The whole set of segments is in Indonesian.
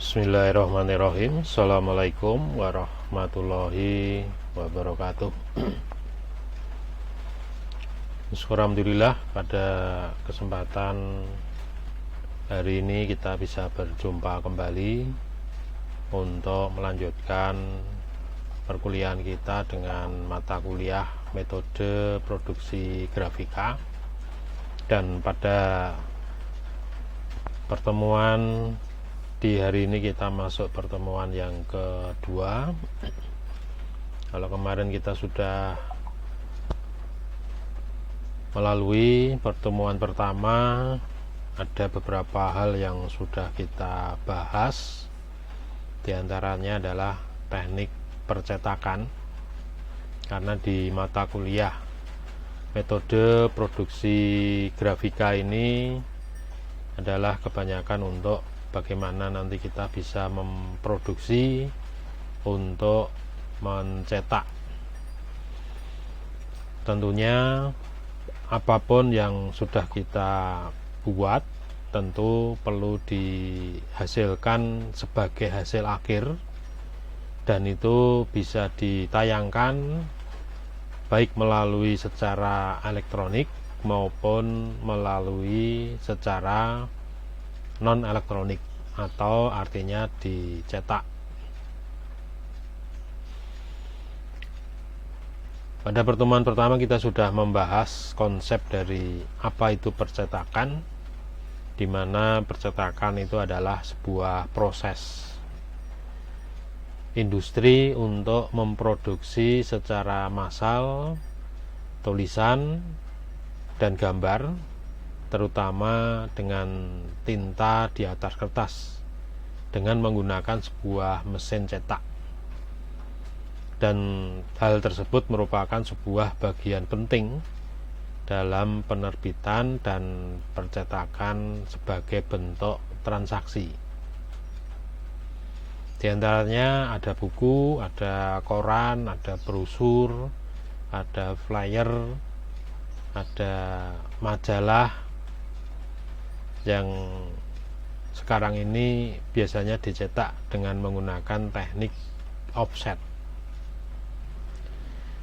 Bismillahirrahmanirrahim. Assalamualaikum warahmatullahi wabarakatuh. Alhamdulillah, pada kesempatan hari ini kita bisa berjumpa kembali untuk melanjutkan perkuliahan kita dengan mata kuliah metode produksi grafika. Dan pada pertemuan di hari ini kita masuk pertemuan yang kedua. Kalau kemarin kita sudah melalui pertemuan pertama, ada beberapa hal yang sudah kita bahas. Di antaranya adalah teknik percetakan, karena di mata kuliah metode produksi grafika ini adalah kebanyakan untuk bagaimana nanti kita bisa memproduksi untuk mencetak. Tentunya apapun yang sudah kita buat tentu perlu dihasilkan sebagai hasil akhir, dan itu bisa ditayangkan baik melalui secara elektronik maupun melalui secara non elektronik, atau artinya dicetak. Pada pertemuan pertama kita sudah membahas konsep dari apa itu percetakan, di mana percetakan itu adalah sebuah proses industri untuk memproduksi secara massal tulisan dan gambar, terutama dengan tinta di atas kertas, dengan menggunakan sebuah mesin cetak. Dan hal tersebut merupakan sebuah bagian penting dalam penerbitan dan percetakan sebagai bentuk transaksi. Di antaranya ada buku, ada koran, ada brosur, ada flyer, ada majalah yang sekarang ini biasanya dicetak dengan menggunakan teknik offset.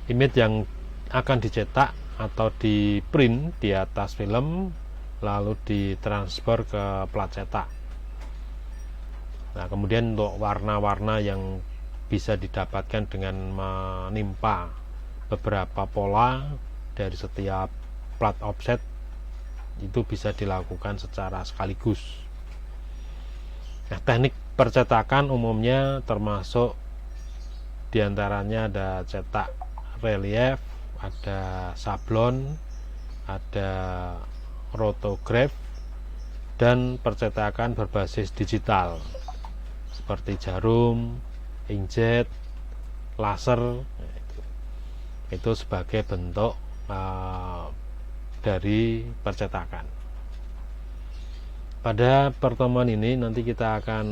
Image yang akan dicetak atau di print di atas film lalu ditransfer ke plat cetak. Nah, kemudian untuk warna-warna yang bisa didapatkan dengan menimpa beberapa pola dari setiap plat offset itu bisa dilakukan secara sekaligus. Nah, teknik percetakan umumnya termasuk diantaranya ada cetak relief, ada sablon, ada rotograf, dan percetakan berbasis digital seperti jarum, inkjet, laser. Itu sebagai bentuk dari percetakan. Pada pertemuan ini nanti kita akan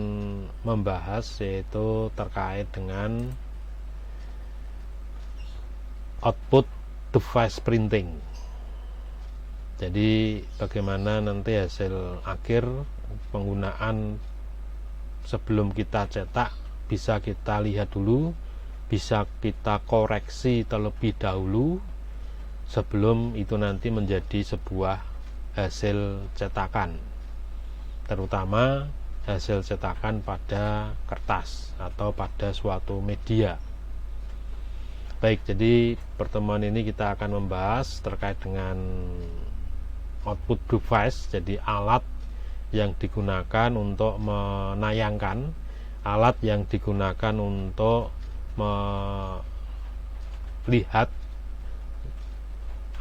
membahas yaitu terkait dengan output device printing. Jadi bagaimana nanti hasil akhir penggunaan sebelum kita cetak bisa kita lihat dulu, bisa kita koreksi terlebih dahulu sebelum itu nanti menjadi sebuah hasil cetakan, terutama hasil cetakan pada kertas atau pada suatu media. Baik, jadi pertemuan ini kita akan membahas terkait dengan output device, jadi alat yang digunakan untuk menayangkan, alat yang digunakan untuk melihat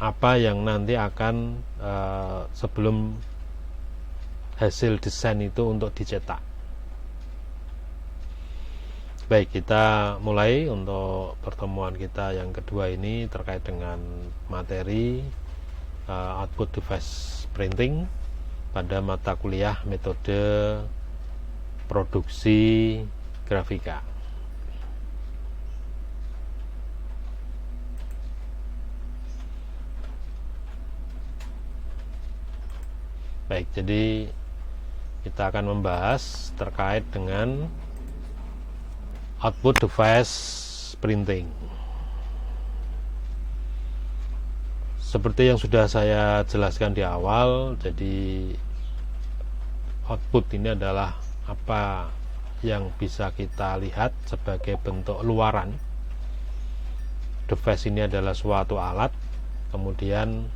apa yang nanti akan sebelum hasil desain itu untuk dicetak. Baik, kita mulai untuk pertemuan kita yang kedua ini terkait dengan materi output device printing pada mata kuliah metode produksi grafika. Baik, jadi kita akan membahas terkait dengan output device printing. Seperti yang sudah saya jelaskan di awal, jadi output ini adalah apa yang bisa kita lihat sebagai bentuk luaran. Device ini adalah suatu alat, kemudian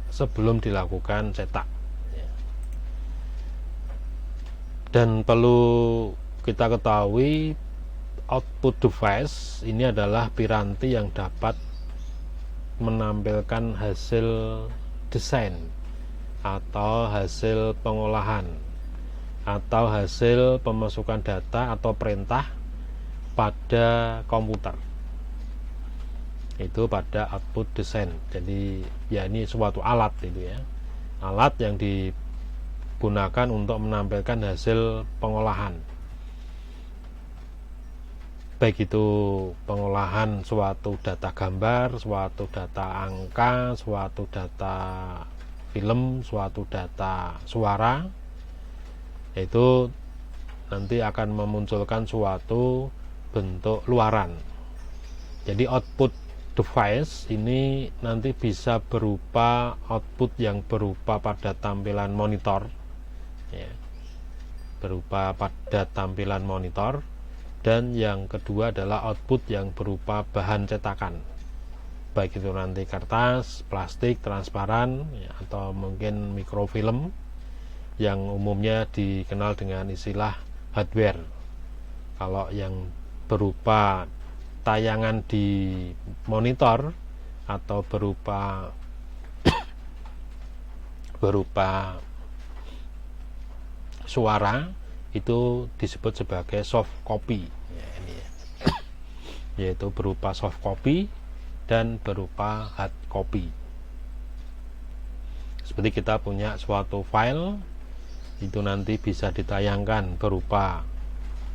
sebelum dilakukan cetak. Dan perlu kita ketahui, output device ini adalah piranti yang dapat menampilkan hasil desain atau hasil pengolahan atau hasil pemasukan data atau perintah pada komputer, itu pada output desain. Jadi ya ini suatu alat, itu ya, alat yang digunakan untuk menampilkan hasil pengolahan, baik itu pengolahan suatu data gambar, suatu data angka, suatu data film, suatu data suara. Itu nanti akan memunculkan suatu bentuk luaran. Jadi output device ini nanti bisa berupa output yang berupa pada tampilan monitor, ya, berupa pada tampilan monitor. Dan yang kedua adalah output yang berupa bahan cetakan, baik itu nanti kertas, plastik, transparan, ya, atau mungkin mikrofilm yang umumnya dikenal dengan istilah hardware. Kalau yang berupa tayangan di monitor atau berupa suara, itu disebut sebagai soft copy, ya, ini ya. Yaitu berupa soft copy dan berupa hard copy. Seperti kita punya suatu file, itu nanti bisa ditayangkan berupa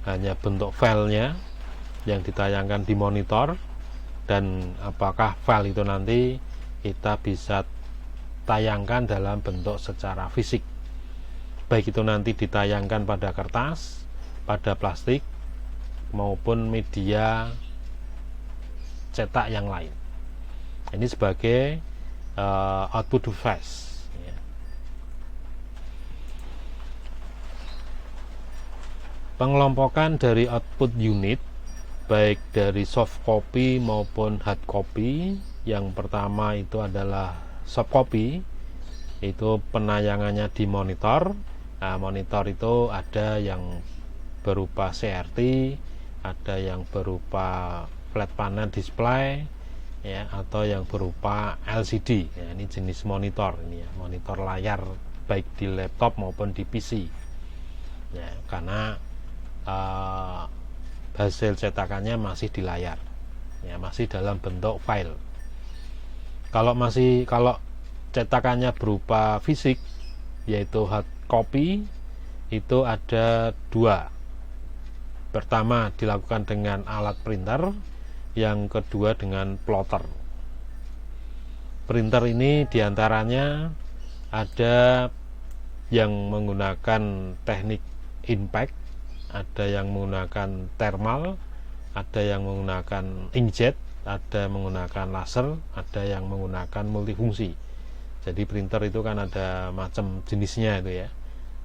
hanya bentuk filenya yang ditayangkan di monitor, dan apakah file itu nanti kita bisa tayangkan dalam bentuk secara fisik, baik itu nanti ditayangkan pada kertas, pada plastik, maupun media cetak yang lain. Ini sebagai output device. Pengelompokan dari output unit, baik dari soft copy maupun hard copy. Yang pertama itu adalah soft copy, itu penayangannya di monitor. Nah, monitor itu ada yang berupa CRT, ada yang berupa flat panel display, ya, atau yang berupa LCD. Ya, ini jenis monitor, ini ya, monitor layar baik di laptop maupun di PC. Ya, karena hasil cetakannya masih di layar, ya, masih dalam bentuk file. Kalau cetakannya berupa fisik, yaitu hard copy, itu ada dua. Pertama dilakukan dengan alat printer, yang kedua dengan plotter. Printer ini diantaranya ada yang menggunakan teknik impact, ada yang menggunakan thermal, ada yang menggunakan inkjet, ada menggunakan laser, ada yang menggunakan multifungsi. Jadi printer itu kan ada macam jenisnya itu ya.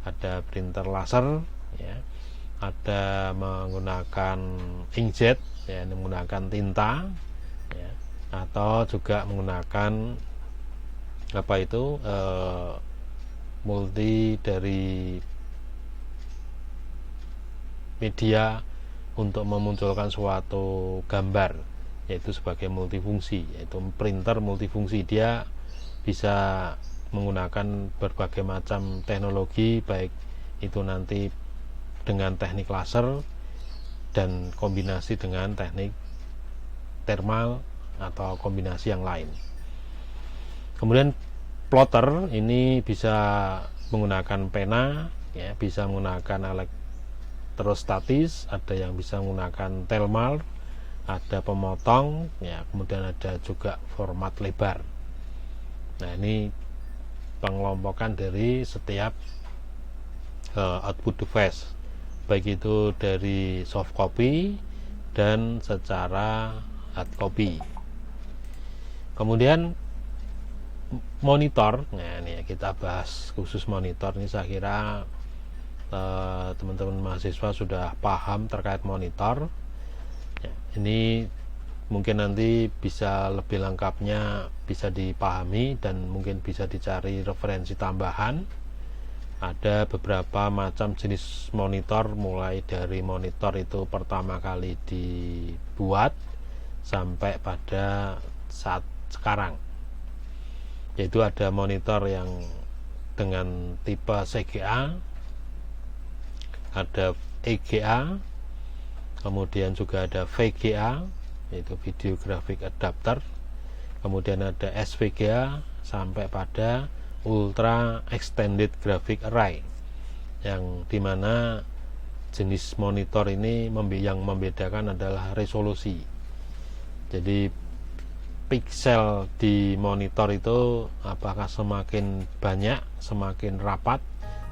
Ada printer laser, ya, ada menggunakan inkjet, ya, menggunakan tinta, ya, atau juga menggunakan multi dari media untuk memunculkan suatu gambar, yaitu sebagai multifungsi, yaitu printer multifungsi. Dia bisa menggunakan berbagai macam teknologi, baik itu nanti dengan teknik laser dan kombinasi dengan teknik thermal atau kombinasi yang lain. Kemudian plotter ini bisa menggunakan pena, ya, bisa menggunakan elektrostatis, ada yang bisa menggunakan thermal, ada pemotong, ya, kemudian ada juga format lebar. Nah, ini pengelompokan dari setiap output device, baik itu dari soft copy dan secara hard copy. Kemudian monitor, nah ini kita bahas khusus monitor. Ini saya kira teman-teman mahasiswa sudah paham terkait monitor ya, ini mungkin nanti bisa lebih lengkapnya bisa dipahami dan mungkin bisa dicari referensi tambahan. Ada beberapa macam jenis monitor, mulai dari monitor itu pertama kali dibuat sampai pada saat sekarang, yaitu ada monitor yang dengan tipe CGA, ada EGA, kemudian juga ada VGA, yaitu Video Graphic Adapter, kemudian ada SVGA sampai pada Ultra Extended Graphic Array, yang dimana jenis monitor ini yang membedakan adalah resolusi. Jadi pixel di monitor itu apakah semakin banyak, semakin rapat,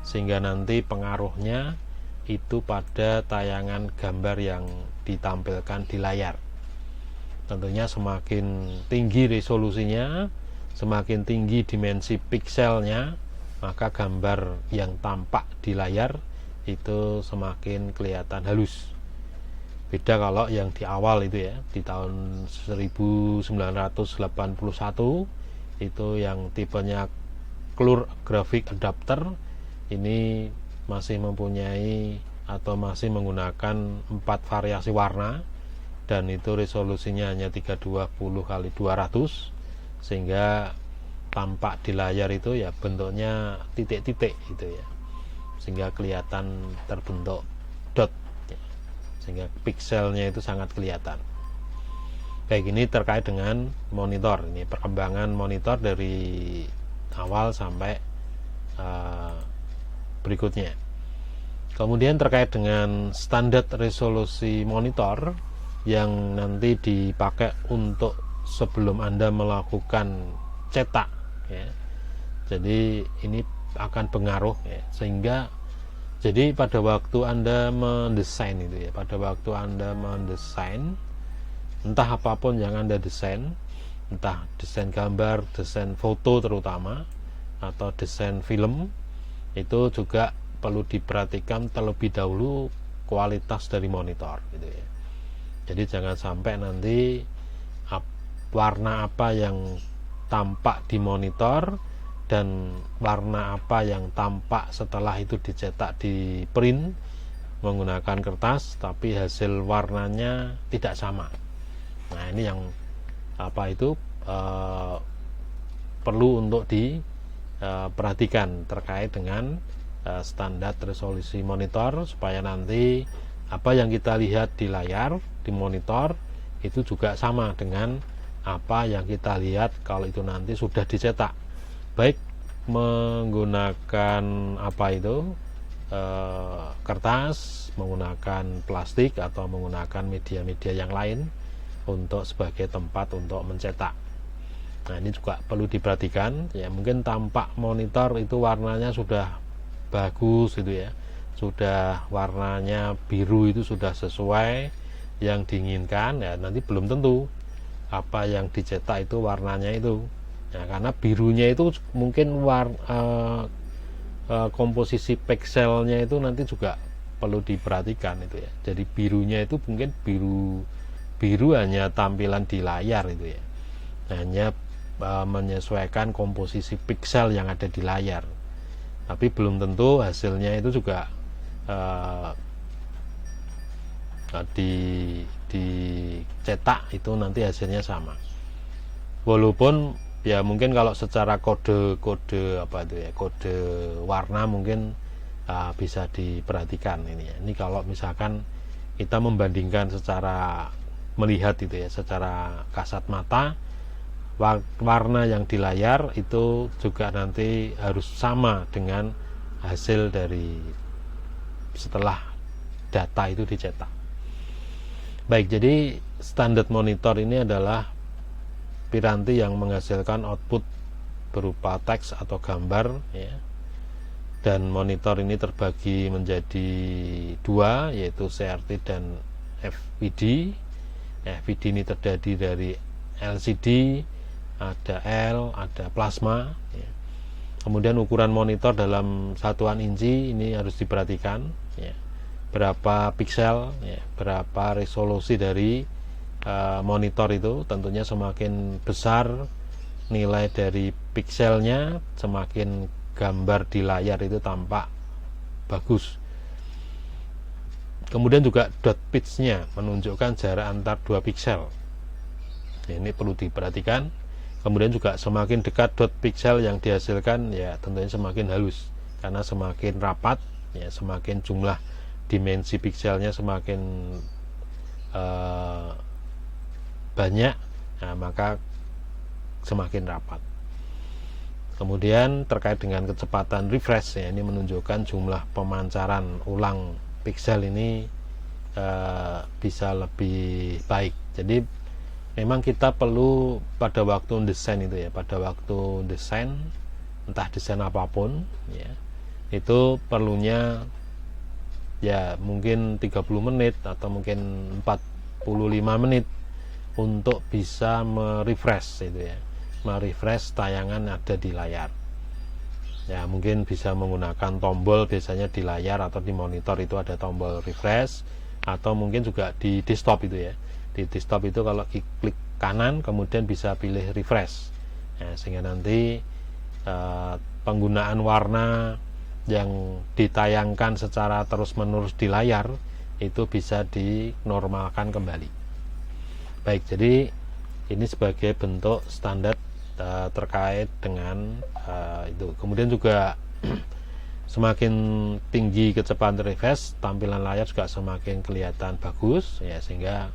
sehingga nanti pengaruhnya itu pada tayangan gambar yang ditampilkan di layar. Tentunya semakin tinggi resolusinya, semakin tinggi dimensi pixelnya, maka gambar yang tampak di layar itu semakin kelihatan halus. Beda kalau yang di awal itu ya, di tahun 1981 itu yang tipenya Clear Graphic Adapter, ini masih mempunyai atau masih menggunakan 4 variasi warna, dan itu resolusinya hanya 320x200, sehingga tampak di layar itu ya bentuknya titik-titik gitu ya, sehingga kelihatan terbentuk dot ya, sehingga pixelnya itu sangat kelihatan. Baik, ini terkait dengan monitor. Ini perkembangan monitor dari awal sampai berikutnya. Kemudian terkait dengan standar resolusi monitor yang nanti dipakai untuk sebelum Anda melakukan cetak ya. Jadi ini akan pengaruh ya, sehingga jadi pada waktu Anda mendesain itu ya, pada waktu Anda mendesain entah apapun yang Anda desain, entah desain gambar, desain foto terutama, atau desain film, itu juga perlu diperhatikan terlebih dahulu kualitas dari monitor gitu ya. Jadi jangan sampai nanti warna apa yang tampak di monitor dan warna apa yang tampak setelah itu dicetak di print menggunakan kertas, tapi hasil warnanya tidak sama. Nah ini yang perlu untuk diperhatikan terkait dengan standar resolusi monitor, supaya nanti apa yang kita lihat di layar di monitor itu juga sama dengan apa yang kita lihat kalau itu nanti sudah dicetak, baik menggunakan kertas, menggunakan plastik, atau menggunakan media-media yang lain untuk sebagai tempat untuk mencetak. Nah ini juga perlu diperhatikan ya. Mungkin tampak monitor itu warnanya sudah bagus gitu ya, sudah warnanya biru, itu sudah sesuai yang diinginkan ya, nanti belum tentu apa yang dicetak itu warnanya itu ya, karena birunya itu mungkin komposisi pixelnya itu nanti juga perlu diperhatikan itu ya. Jadi birunya itu mungkin biru hanya tampilan di layar itu ya, hanya menyesuaikan komposisi pixel yang ada di layar, tapi belum tentu hasilnya itu juga dicetak itu nanti hasilnya sama. Walaupun ya mungkin kalau secara kode warna mungkin bisa diperhatikan ini ya. Ini kalau misalkan kita membandingkan secara melihat itu ya, secara kasat mata, warna yang di layar itu juga nanti harus sama dengan hasil dari setelah data itu dicetak. Baik, jadi standar monitor ini adalah piranti yang menghasilkan output berupa teks atau gambar ya, dan monitor ini terbagi menjadi dua, yaitu CRT dan FVD. FVD ini terdiri dari LCD, ada L, ada plasma ya. Kemudian ukuran monitor dalam satuan inci ini harus diperhatikan ya. Berapa piksel ya, berapa resolusi dari monitor itu. Tentunya semakin besar nilai dari pikselnya, semakin gambar di layar itu tampak bagus. Kemudian juga dot pitch-nya menunjukkan jarak antar 2 piksel. Ini perlu diperhatikan. Kemudian juga semakin dekat dot piksel yang dihasilkan ya tentunya semakin halus, karena semakin rapat ya, semakin jumlah dimensi pikselnya semakin banyak, nah, maka semakin rapat. Kemudian terkait dengan kecepatan refresh ya, ini menunjukkan jumlah pemancaran ulang piksel ini bisa lebih baik. Jadi memang kita perlu pada waktu desain itu ya, pada waktu desain entah desain apapun ya, itu perlunya ya mungkin 30 menit atau mungkin 45 menit untuk bisa merefresh itu ya, merefresh tayangan ada di layar ya. Mungkin bisa menggunakan tombol, biasanya di layar atau di monitor itu ada tombol refresh, atau mungkin juga di desktop itu ya. Di desktop itu kalau klik kanan kemudian bisa pilih refresh ya, sehingga nanti penggunaan warna yang ditayangkan secara terus menerus di layar itu bisa dinormalkan kembali. Baik, jadi ini sebagai bentuk standar terkait dengan itu. Kemudian juga semakin tinggi kecepatan refresh, tampilan layar juga semakin kelihatan bagus ya, sehingga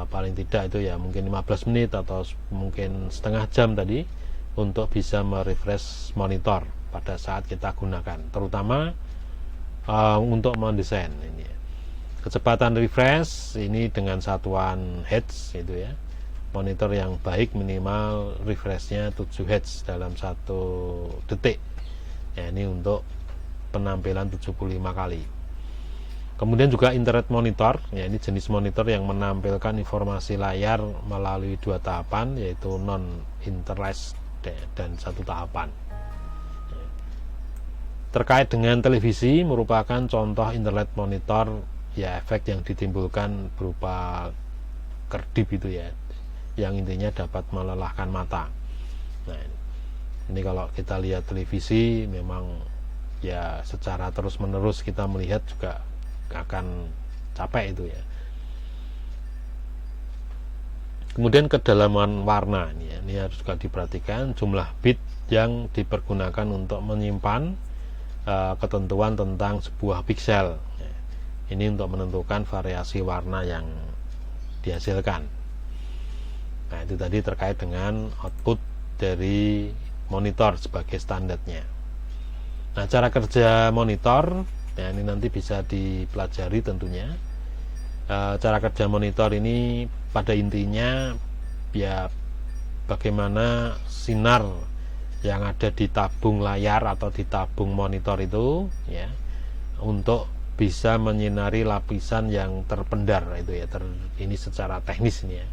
paling tidak itu ya mungkin 15 menit atau mungkin setengah jam tadi untuk bisa merefresh monitor pada saat kita gunakan, terutama untuk mendesain ini. Kecepatan refresh ini dengan satuan Hz itu ya. Monitor yang baik minimal refreshnya 7 Hz dalam 1 detik. Ya, ini untuk penampilan 75 kali. Kemudian juga internet monitor, ya ini jenis monitor yang menampilkan informasi layar melalui 2 tahapan, yaitu non interlace dan 1 tahapan. Terkait dengan televisi, merupakan contoh internet monitor ya, efek yang ditimbulkan berupa kerdip itu ya, yang intinya dapat melelahkan mata. Nah, ini kalau kita lihat televisi memang ya secara terus menerus kita melihat juga akan capek itu ya. Kemudian kedalaman warna ini harus juga diperhatikan, jumlah bit yang dipergunakan untuk menyimpan ketentuan tentang sebuah piksel. Ini untuk menentukan variasi warna yang dihasilkan. Nah, itu tadi terkait dengan output dari monitor sebagai standarnya. Nah, cara kerja monitor ya, ini nanti bisa dipelajari tentunya. Cara kerja monitor ini pada intinya ya bagaimana sinar yang ada di tabung layar atau di tabung monitor itu ya, untuk bisa menyinari lapisan yang terpendar itu ya. Ini secara teknis ini ya,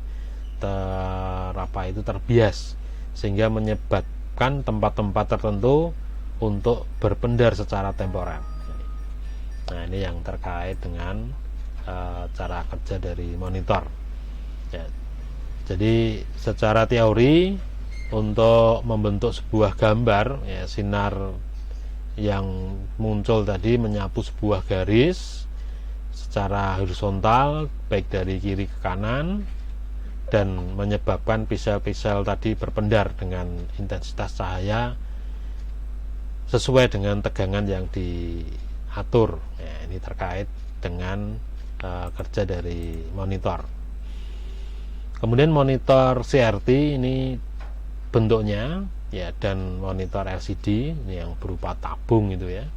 terbias, sehingga menyebabkan tempat-tempat tertentu untuk berpendar secara temporer. Nah, ini yang terkait dengan cara kerja dari monitor ya. Jadi secara teori untuk membentuk sebuah gambar ya, sinar yang muncul tadi menyapu sebuah garis secara horizontal baik dari kiri ke kanan dan menyebabkan piksel-piksel tadi berpendar dengan intensitas cahaya sesuai dengan tegangan yang diatur ya. Ini terkait dengan kerja dari monitor. Kemudian monitor CRT ini bentuknya ya, dan monitor LCD ini yang berupa tabung itu ya.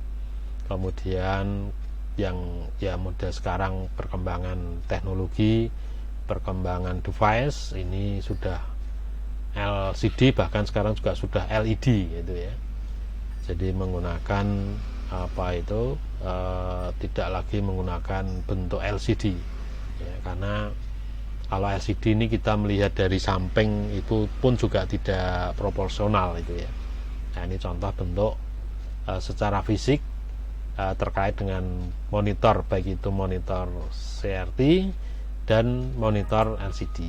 Kemudian yang ya model sekarang perkembangan teknologi, perkembangan device ini sudah LCD, bahkan sekarang juga sudah LED gitu ya. Jadi menggunakan tidak lagi menggunakan bentuk LCD ya, karena kalau LCD ini kita melihat dari samping itu pun juga tidak proporsional itu ya. Nah, ini contoh bentuk secara fisik terkait dengan monitor, baik itu monitor CRT dan monitor LCD.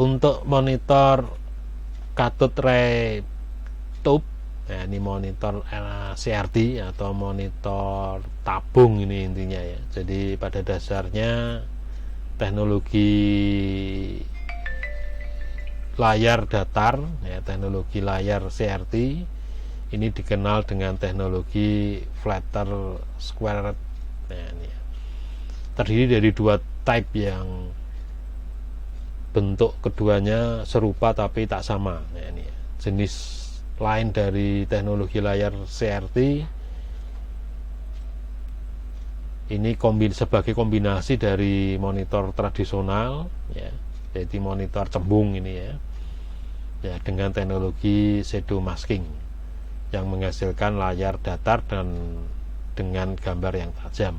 Untuk monitor cathode ray tube, nah ini monitor CRT atau monitor tabung ini intinya ya. Jadi pada dasarnya teknologi layar datar ya, teknologi layar CRT ini dikenal dengan teknologi flatter square. Nah, ini ya. Terdiri dari dua type yang bentuk keduanya serupa tapi tak sama. Nah, ini ya. Jenis lain dari teknologi layar CRT ini sebagai kombinasi dari monitor tradisional ya, jadi monitor cembung ini ya dengan teknologi shadow masking yang menghasilkan layar datar dan dengan gambar yang tajam.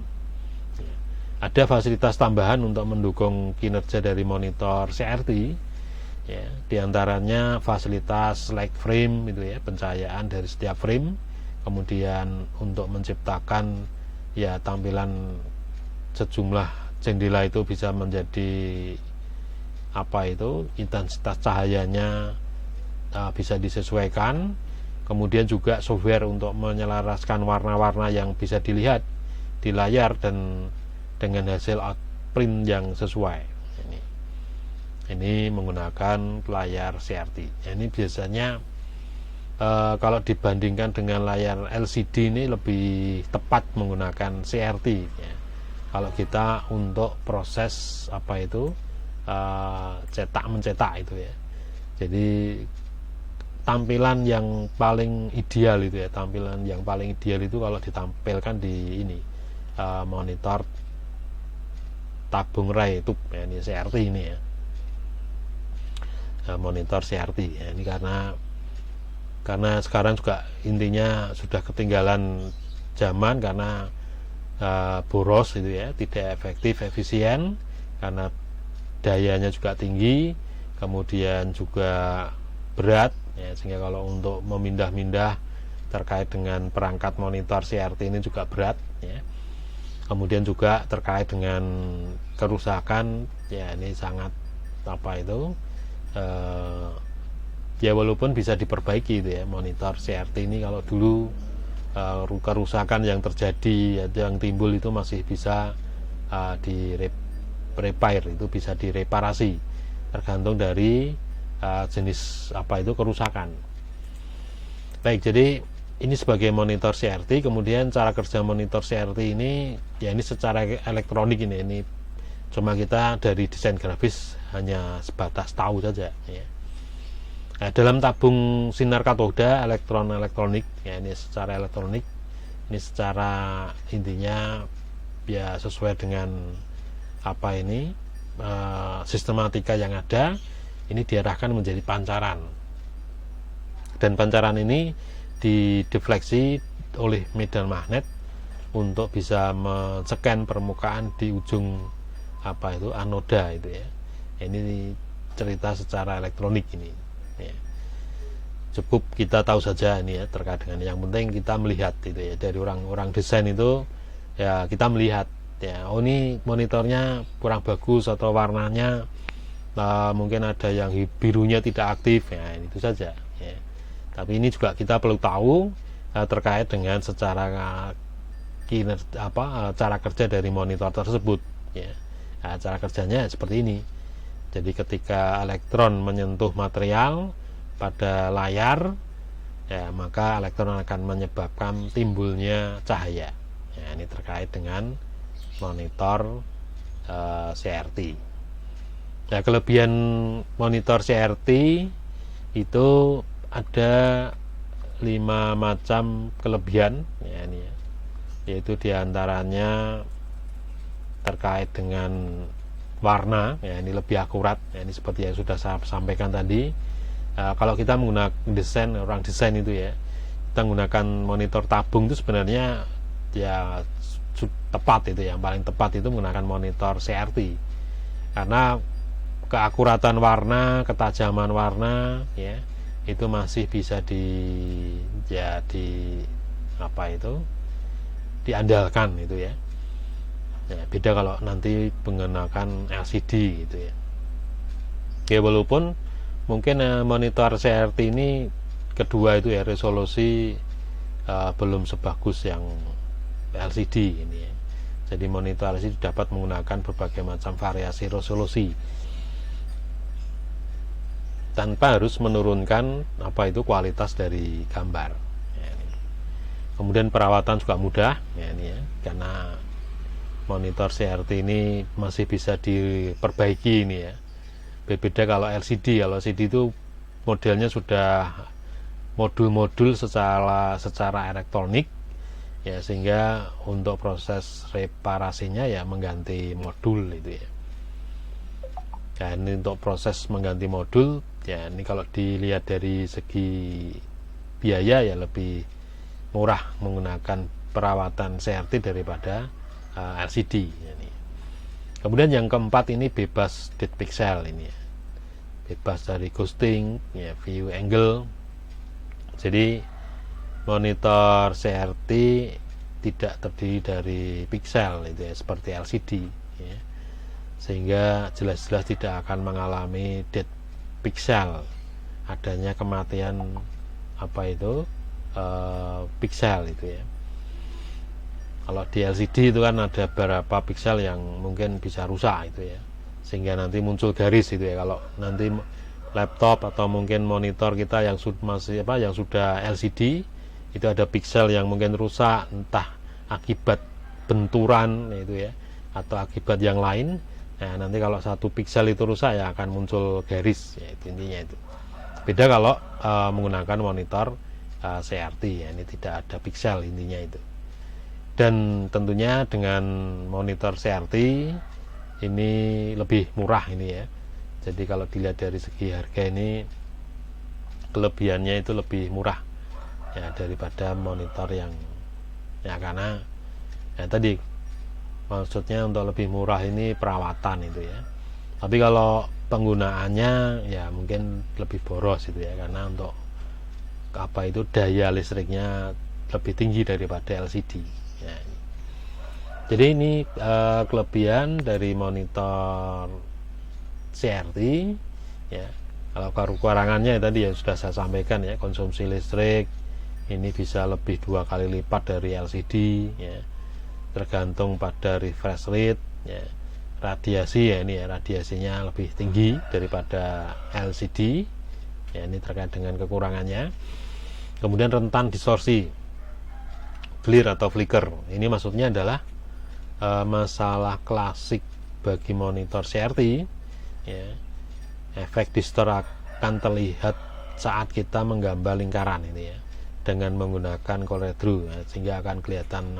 Ada fasilitas tambahan untuk mendukung kinerja dari monitor CRT ya, diantaranya fasilitas light frame itu ya, pencahayaan dari setiap frame, kemudian untuk menciptakan ya tampilan sejumlah jendela itu bisa menjadi intensitas cahayanya bisa disesuaikan, kemudian juga software untuk menyelaraskan warna-warna yang bisa dilihat di layar dan dengan hasil outprint yang sesuai. Ini menggunakan layar CRT. Ini biasanya kalau dibandingkan dengan layar LCD ini lebih tepat menggunakan CRT ya. Kalau kita untuk proses cetak mencetak itu ya. Jadi tampilan yang paling ideal itu ya, itu kalau ditampilkan di ini monitor tabung ray tube ya, ini CRT ini ya, monitor CRT ya, ini karena sekarang juga intinya sudah ketinggalan zaman karena boros itu ya, tidak efektif efisien karena dayanya juga tinggi, kemudian juga berat ya, sehingga kalau untuk memindah-mindah terkait dengan perangkat monitor CRT ini juga berat ya. Kemudian juga terkait dengan kerusakan ya, ini sangat ya walaupun bisa diperbaiki itu ya, monitor CRT ini kalau dulu kerusakan yang terjadi yang timbul itu masih bisa repair, itu bisa direparasi tergantung dari jenis kerusakan. Baik, jadi ini sebagai monitor CRT. Kemudian cara kerja monitor CRT ini ya, ini secara elektronik ini cuma kita dari desain grafis hanya sebatas tahu saja ya. Nah, dalam tabung sinar katoda elektronik ya, ini secara elektronik, ini secara intinya ya sesuai dengan sistematika yang ada, ini diarahkan menjadi pancaran, dan pancaran ini didefleksi oleh medan magnet untuk bisa men-scan permukaan di ujung anoda itu ya. Ini cerita secara elektronik ini ya. Cukup kita tahu saja ini ya, terkait dengan yang penting kita melihat itu ya, dari orang desain itu ya, kita melihat ya, oh ini monitornya kurang bagus atau warnanya mungkin ada yang birunya tidak aktif ya, itu saja ya. Tapi ini juga kita perlu tahu terkait dengan secara cara kerja dari monitor tersebut ya. Nah, cara kerjanya seperti ini. Jadi ketika elektron menyentuh material pada layar ya, maka elektron akan menyebabkan timbulnya cahaya ya, ini terkait dengan monitor CRT. Nah, kelebihan monitor CRT itu ada 5 macam kelebihan ya, ini ya. Yaitu diantaranya terkait dengan warna ya, ini lebih akurat ya, ini seperti yang sudah saya sampaikan tadi Kalau kita menggunakan orang desain itu ya, kita menggunakan monitor tabung itu sebenarnya ya tepat, itu yang paling tepat itu menggunakan monitor CRT, karena keakuratan warna, ketajaman warna ya itu masih bisa diandalkan itu ya. Beda kalau nanti menggunakan LCD gitu ya. Walaupun mungkin monitor CRT ini kedua itu ya resolusi belum sebagus yang LCD ini ya. Jadi monitor LCD dapat menggunakan berbagai macam variasi resolusi tanpa harus menurunkan kualitas dari gambar ya, ini. Kemudian perawatan juga mudah ya, ini ya, karena monitor CRT ini masih bisa diperbaiki ini ya. Berbeda kalau LCD itu modelnya sudah modul-modul secara elektronik ya, sehingga untuk proses reparasinya ya mengganti modul itu ya. Dan ini untuk proses mengganti modul ya, ini kalau dilihat dari segi biaya ya lebih murah menggunakan perawatan CRT daripada LCD ya, ini. Kemudian yang keempat ini bebas dead pixel ini ya. Bebas dari ghosting ya, view angle. Jadi monitor CRT tidak terdiri dari pixel itu ya, seperti LCD ya. Sehingga jelas-jelas tidak akan mengalami dead pixel, adanya kematian pixel itu ya. Kalau di LCD itu kan ada beberapa pixel yang mungkin bisa rusak itu ya, sehingga nanti muncul garis itu ya. Kalau nanti laptop atau mungkin monitor kita yang sudah LCD itu ada pixel yang mungkin rusak, entah akibat benturan itu ya, atau akibat yang lain. Nah, nanti kalau satu pixel itu rusak ya akan muncul garis ya, itu intinya itu. Beda kalau menggunakan monitor CRT ya, ini tidak ada pixel intinya itu. Dan tentunya dengan monitor CRT ini lebih murah ini ya. Jadi kalau dilihat dari segi harga ini kelebihannya itu lebih murah ya daripada monitor yang ya, karena ya tadi maksudnya untuk lebih murah ini perawatan itu ya. Tapi kalau penggunaannya ya mungkin lebih boros itu ya, karena untuk daya listriknya lebih tinggi daripada LCD ya. Jadi ini kelebihan dari monitor CRT ya. Kalau kekurangannya tadi ya sudah saya sampaikan ya, konsumsi listrik ini bisa lebih 2 kali lipat dari LCD ya, tergantung pada refresh rate ya. Radiasi ya, ini ya, radiasinya lebih tinggi daripada LCD ya, ini terkait dengan kekurangannya. Kemudian rentan distorsi, glare atau flicker, ini maksudnya adalah masalah klasik bagi monitor CRT ya. Efek distort akan terlihat saat kita menggambar lingkaran ini ya, dengan menggunakan ColorDRAW ya, sehingga akan kelihatan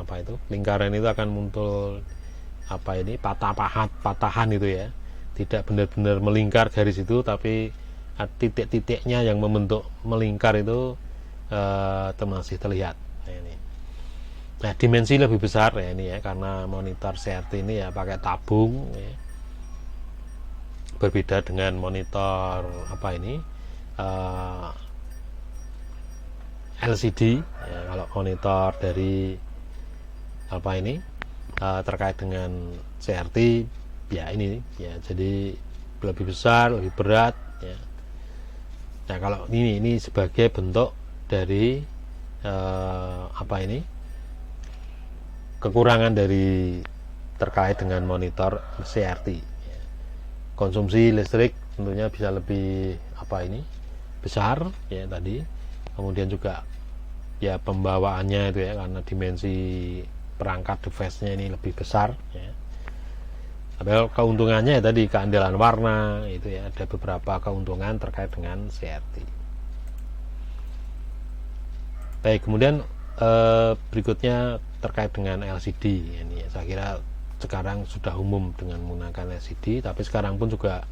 lingkaran itu akan muncul patahan itu ya, tidak benar-benar melingkar garis itu, tapi titik-titiknya yang membentuk melingkar itu masih terlihat. Nah, dimensi lebih besar ya ini ya, karena monitor CRT ini ya pakai tabung ya. Berbeda dengan monitor LCD ya. Kalau monitor dari terkait dengan CRT ya ini ya, jadi lebih besar, lebih berat ya. Nah, kalau ini sebagai bentuk dari kekurangan dari terkait dengan monitor CRT. Konsumsi listrik tentunya bisa lebih besar ya tadi. Kemudian juga ya pembawaannya itu ya, karena dimensi perangkat device-nya ini lebih besar ya. Tapi keuntungannya ya tadi keandalan warna itu ya, ada beberapa keuntungan terkait dengan CRT. Baik, kemudian berikutnya terkait dengan LCD ini ya, saya kira sekarang sudah umum dengan menggunakan LCD, tapi sekarang pun juga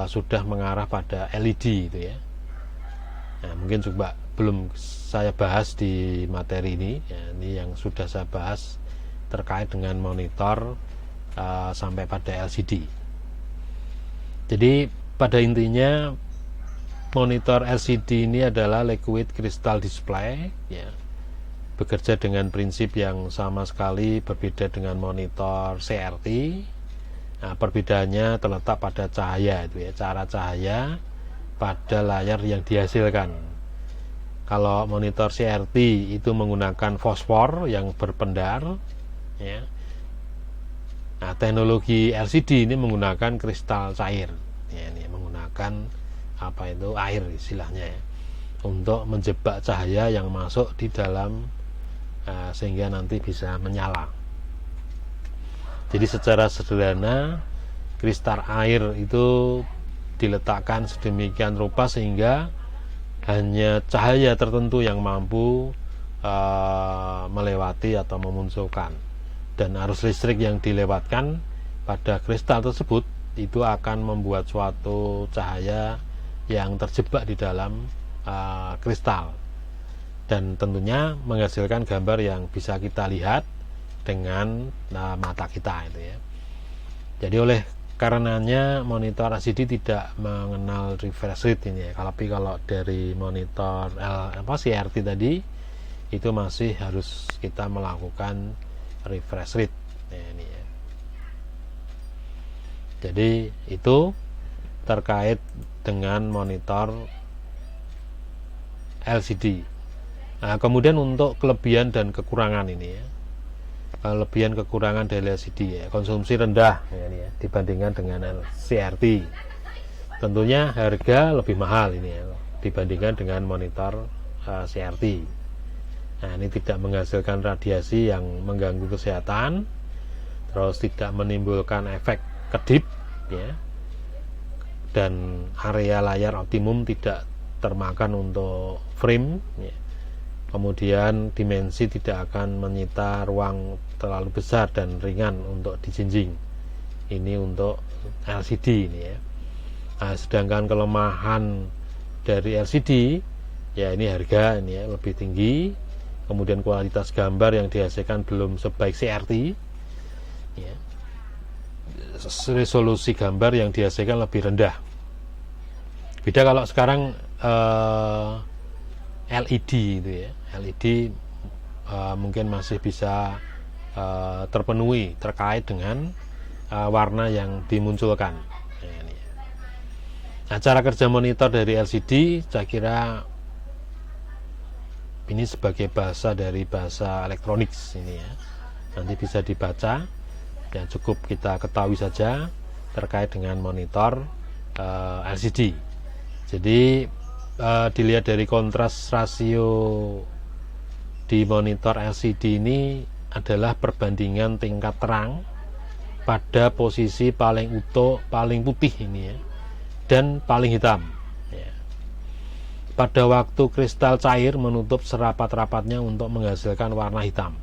sudah mengarah pada LED itu ya. Nah, mungkin coba belum saya bahas di materi ini ya, ini yang sudah saya bahas terkait dengan monitor sampai pada LCD. Jadi pada intinya monitor LCD ini adalah liquid crystal display ya, bekerja dengan prinsip yang sama sekali berbeda dengan monitor CRT. Nah, perbedaannya terletak pada cahaya itu ya, cara cahaya pada layar yang dihasilkan. Kalau monitor CRT itu menggunakan fosfor yang berpendar ya. Nah, teknologi LCD ini menggunakan kristal cair ya, ini menggunakan apa itu air istilahnya ya, untuk menjebak cahaya yang masuk di dalam sehingga nanti bisa menyala. Jadi secara sederhana kristal air itu diletakkan sedemikian rupa sehingga hanya cahaya tertentu yang mampu melewati atau memunculkan, dan arus listrik yang dilewatkan pada kristal tersebut itu akan membuat suatu cahaya yang terjebak di dalam kristal, dan tentunya menghasilkan gambar yang bisa kita lihat dengan mata kita itu ya. Jadi oleh karenanya monitor LCD tidak mengenal refresh rate ini ya. Tapi kalau dari monitor CRT tadi itu masih harus kita melakukan refresh rate ya, ini ya. Jadi itu terkait dengan monitor LCD. Nah, kemudian untuk kelebihan dan kekurangan ini ya, kelebihan kekurangan dari LCD ya, konsumsi rendah ya, ini ya, dibandingkan dengan CRT. Tentunya harga lebih mahal ini ya, dibandingkan dengan monitor CRT. Nah, ini tidak menghasilkan radiasi yang mengganggu kesehatan, terus tidak menimbulkan efek kedip ya, dan area layar optimum tidak termakan untuk frame ya. Kemudian dimensi tidak akan menyita ruang terlalu besar dan ringan untuk dijinjing. Ini untuk LCD ini ya. Nah, sedangkan kelemahan dari LCD ya, ini harga ini ya, lebih tinggi. Kemudian kualitas gambar yang dihasilkan belum sebaik CRT ya. Resolusi gambar yang dihasilkan lebih rendah. Beda kalau sekarang LED itu ya, LED mungkin masih bisa terpenuhi terkait dengan warna yang dimunculkan. Nah, cara kerja monitor dari LCD saya kira ini sebagai bahasa dari bahasa elektronik ini ya, nanti bisa dibaca ya, cukup kita ketahui saja terkait dengan monitor LCD. Jadi dilihat dari kontras rasio di monitor LCD ini adalah perbandingan tingkat terang pada posisi paling utuh, paling putih ini ya, dan paling hitam ya, pada waktu kristal cair menutup serapat-rapatnya untuk menghasilkan warna hitam,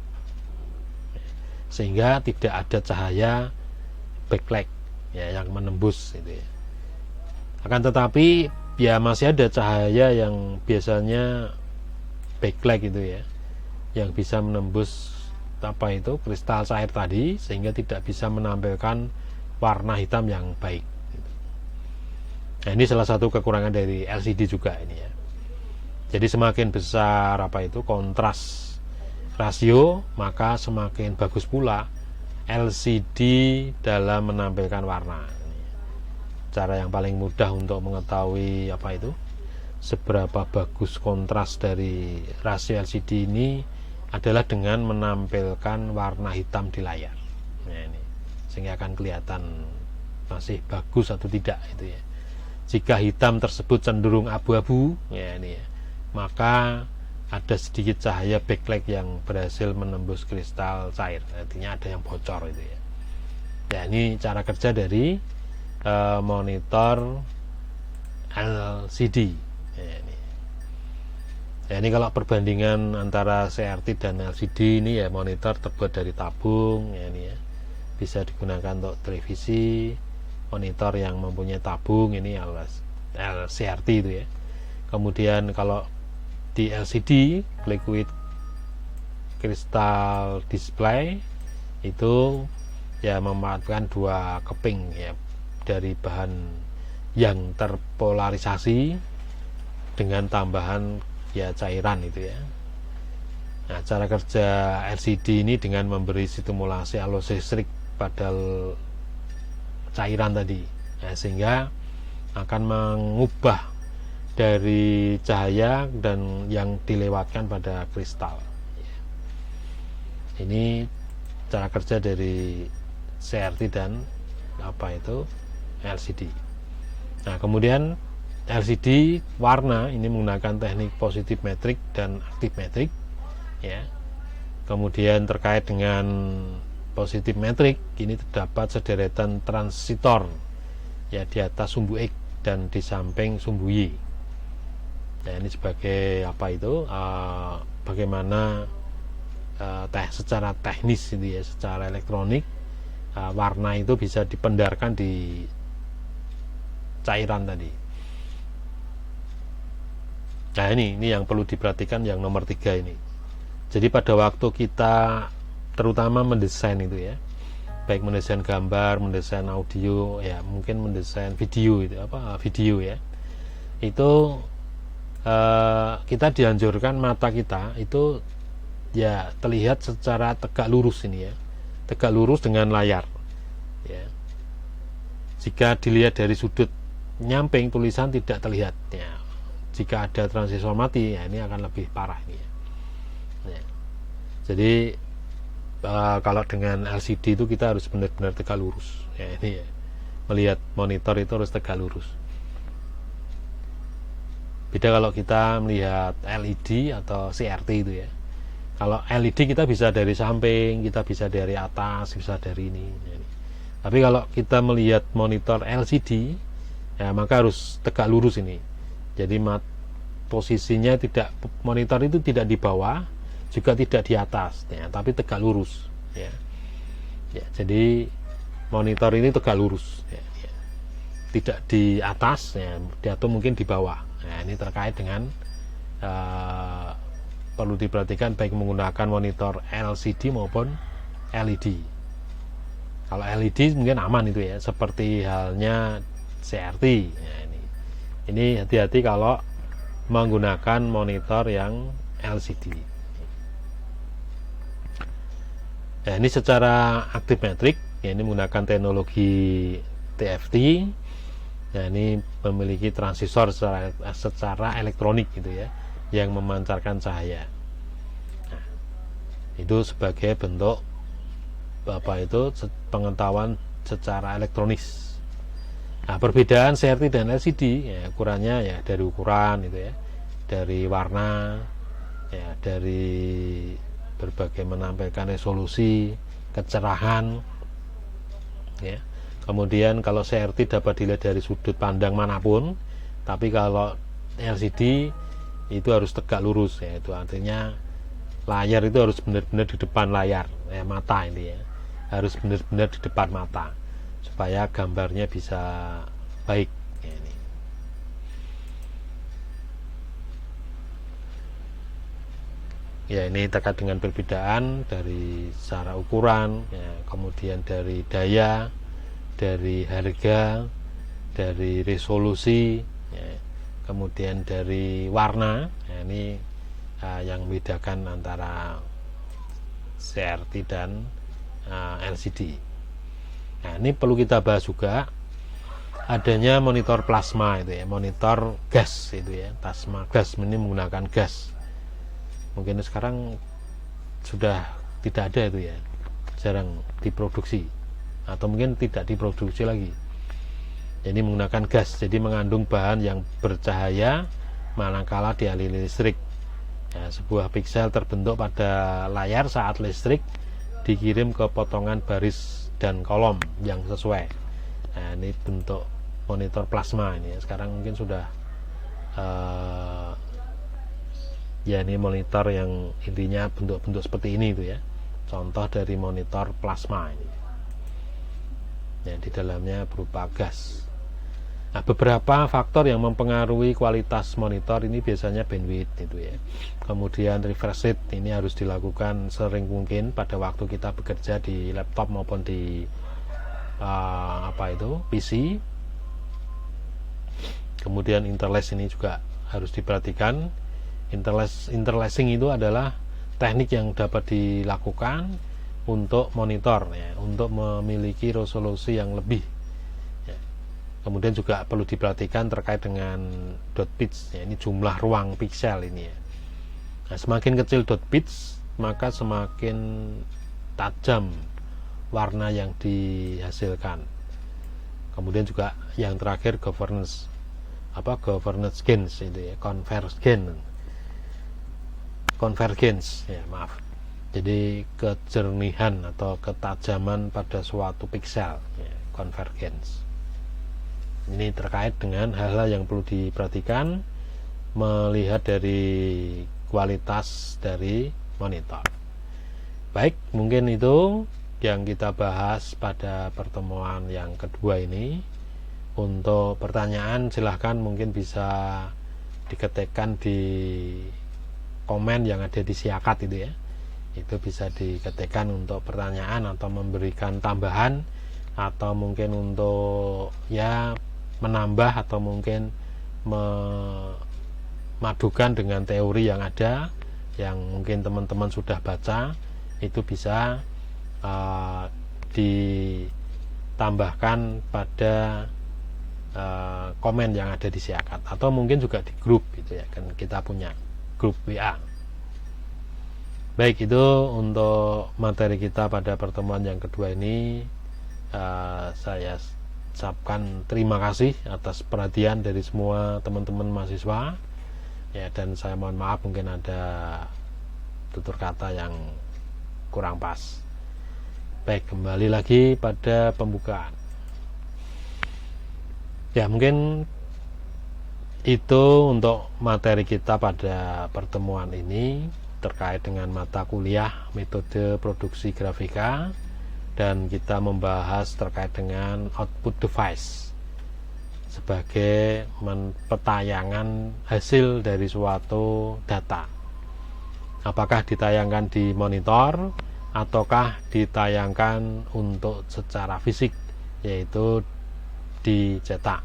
sehingga tidak ada cahaya backlight ya, yang menembus itu ya. Akan tetapi ya masih ada cahaya yang biasanya backlight itu ya, yang bisa menembus apa itu kristal cair tadi, sehingga tidak bisa menampilkan warna hitam yang baik. Nah, ini salah satu kekurangan dari LCD juga ini ya. Jadi semakin besar apa itu kontras rasio, maka semakin bagus pula LCD dalam menampilkan warna. Cara yang paling mudah untuk mengetahui apa itu seberapa bagus kontras dari rasio LCD ini adalah dengan menampilkan warna hitam di layar. Nah, ini sehingga akan kelihatan masih bagus atau tidak itu ya. Jika hitam tersebut cenderung abu-abu ya, ini ya, maka ada sedikit cahaya backlight yang berhasil menembus kristal cair, artinya ada yang bocor itu ya. Ya, ini cara kerja dari monitor LCD ya, ini. Ya, ini kalau perbandingan antara CRT dan LCD ini ya, monitor terbuat dari tabung ya, ini ya, bisa digunakan untuk televisi. Monitor yang mempunyai tabung ini CRT itu ya, Kemudian kalau di LCD, liquid crystal display, itu ya memanfaatkan dua keping ya dari bahan yang terpolarisasi dengan tambahan ya cairan itu ya. Nah, cara kerja LCD ini dengan memberi stimulasi arus listrik pada cairan tadi, ya, sehingga akan mengubah dari cahaya dan yang dilewatkan pada kristal. Ini cara kerja dari CRT dan LCD. Nah, kemudian LCD warna ini menggunakan teknik positif metrik dan aktif metrik, ya. Kemudian terkait dengan positif metrik, ini terdapat sederetan transitor ya di atas sumbu X dan di samping sumbu Y. Nah, ini sebagai bagaimana secara teknis itu ya, secara elektronik warna itu bisa dipendarkan di cairan tadi. Nah, ini yang perlu diperhatikan yang nomor 3 ini. Jadi pada waktu kita terutama mendesain itu ya, baik mendesain gambar, mendesain audio ya, mungkin mendesain video video ya, itu kita dianjurkan mata kita itu ya terlihat secara tegak lurus ini ya, tegak lurus dengan layar ya. Jika dilihat dari sudut nyamping, tulisan tidak terlihat ya. Jika ada transistor mati ya, ini akan lebih parah ini ya. Jadi kalau dengan LCD itu kita harus benar-benar tegak lurus ya, ini ya. Melihat monitor itu harus tegak lurus. Beda kalau kita melihat LED atau CRT itu ya. Kalau LED kita bisa dari samping, kita bisa dari atas, bisa dari ini. Tapi kalau kita melihat monitor LCD, ya maka harus tegak lurus ini. Jadi posisinya tidak, monitor itu tidak di bawah, juga tidak di atas, ya, tapi tegak lurus. Ya. Ya, jadi monitor ini tegak lurus, ya, ya. Tidak di atas, ya, atau mungkin di bawah. Nah, ini terkait dengan perlu diperhatikan baik menggunakan monitor LCD maupun LED. Kalau LED mungkin aman itu ya, seperti halnya CRT ya, ini hati-hati kalau menggunakan monitor yang LCD ya. Ini secara aktif metrik ya, ini menggunakan teknologi TFT ya, ini memiliki transistor secara elektronik gitu ya, yang memancarkan cahaya. Nah, itu sebagai bentuk pengetahuan secara elektronis. Nah, perbedaan CRT dan LCD ya, ukurannya ya dari ukuran itu ya, dari warna ya, dari berbagai menampilkan resolusi, kecerahan ya. Kemudian kalau CRT dapat dilihat dari sudut pandang manapun, tapi kalau LCD itu harus tegak lurus ya, itu artinya layar itu harus benar-benar di depan layar ya, mata ini ya, harus benar-benar di depan mata supaya gambarnya bisa baik ya, ini. Ya, ini terkait dengan perbedaan dari secara ukuran ya, kemudian dari daya, dari harga, dari resolusi ya, kemudian dari warna ya, ini yang membedakan antara CRT dan LCD. Nah, ini perlu kita bahas juga adanya monitor plasma itu ya, monitor gas itu ya, plasma gas, ini menggunakan gas. Mungkin sekarang sudah tidak ada itu ya, jarang diproduksi atau mungkin tidak diproduksi lagi. Jadi menggunakan gas, jadi mengandung bahan yang bercahaya manakala dialiri listrik. Ya, sebuah piksel terbentuk pada layar saat listrik dikirim ke potongan baris dan kolom yang sesuai. Nah, ini bentuk monitor plasma ini ya. Sekarang mungkin sudah ya, ini monitor yang intinya bentuk-bentuk seperti ini itu ya, contoh dari monitor plasma ini ya, di dalamnya berupa gas. Nah, beberapa faktor yang mempengaruhi kualitas monitor ini biasanya bandwidth itu ya. Kemudian refresh rate ini harus dilakukan sering mungkin pada waktu kita bekerja di laptop maupun di PC. Kemudian interlace ini juga harus diperhatikan. Interlacing itu adalah teknik yang dapat dilakukan untuk monitor ya, untuk memiliki resolusi yang lebih. Kemudian juga perlu diperhatikan terkait dengan dot pitch ya, ini jumlah ruang piksel ini ya. Nah, semakin kecil dot pitch maka semakin tajam warna yang dihasilkan. Kemudian juga yang terakhir governance gains itu ya, convergence ya, maaf. Jadi kejernihan atau ketajaman pada suatu piksel ya, convergence. Ini terkait dengan hal-hal yang perlu diperhatikan melihat dari kualitas dari monitor. Baik, mungkin itu yang kita bahas pada pertemuan yang kedua ini. Untuk pertanyaan silahkan mungkin bisa diketikkan di komen yang ada di Siakat itu ya. Itu bisa diketikkan untuk pertanyaan atau memberikan tambahan, atau mungkin untuk ya menambah atau mungkin memadukan dengan teori yang ada yang mungkin teman-teman sudah baca, itu bisa ditambahkan pada komen yang ada di Siakat, atau mungkin juga di grup itu ya, kan kita punya grup WA. Baik, itu untuk materi kita pada pertemuan yang kedua ini. Saya ucapkan terima kasih atas perhatian dari semua teman-teman mahasiswa ya, dan saya mohon maaf mungkin ada tutur kata yang kurang pas. Baik, kembali lagi pada pembukaan ya, mungkin itu untuk materi kita pada pertemuan ini terkait dengan mata kuliah metode produksi grafika, dan kita membahas terkait dengan output device sebagai petayangan hasil dari suatu data. Apakah ditayangkan di monitor ataukah ditayangkan untuk secara fisik, yaitu dicetak.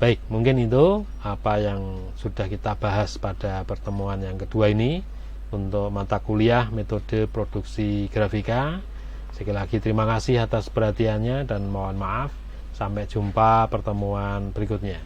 Baik, mungkin itu apa yang sudah kita bahas pada pertemuan yang kedua ini untuk mata kuliah metode produksi grafika. Sekali lagi terima kasih atas perhatiannya dan mohon maaf. Sampai jumpa pertemuan berikutnya.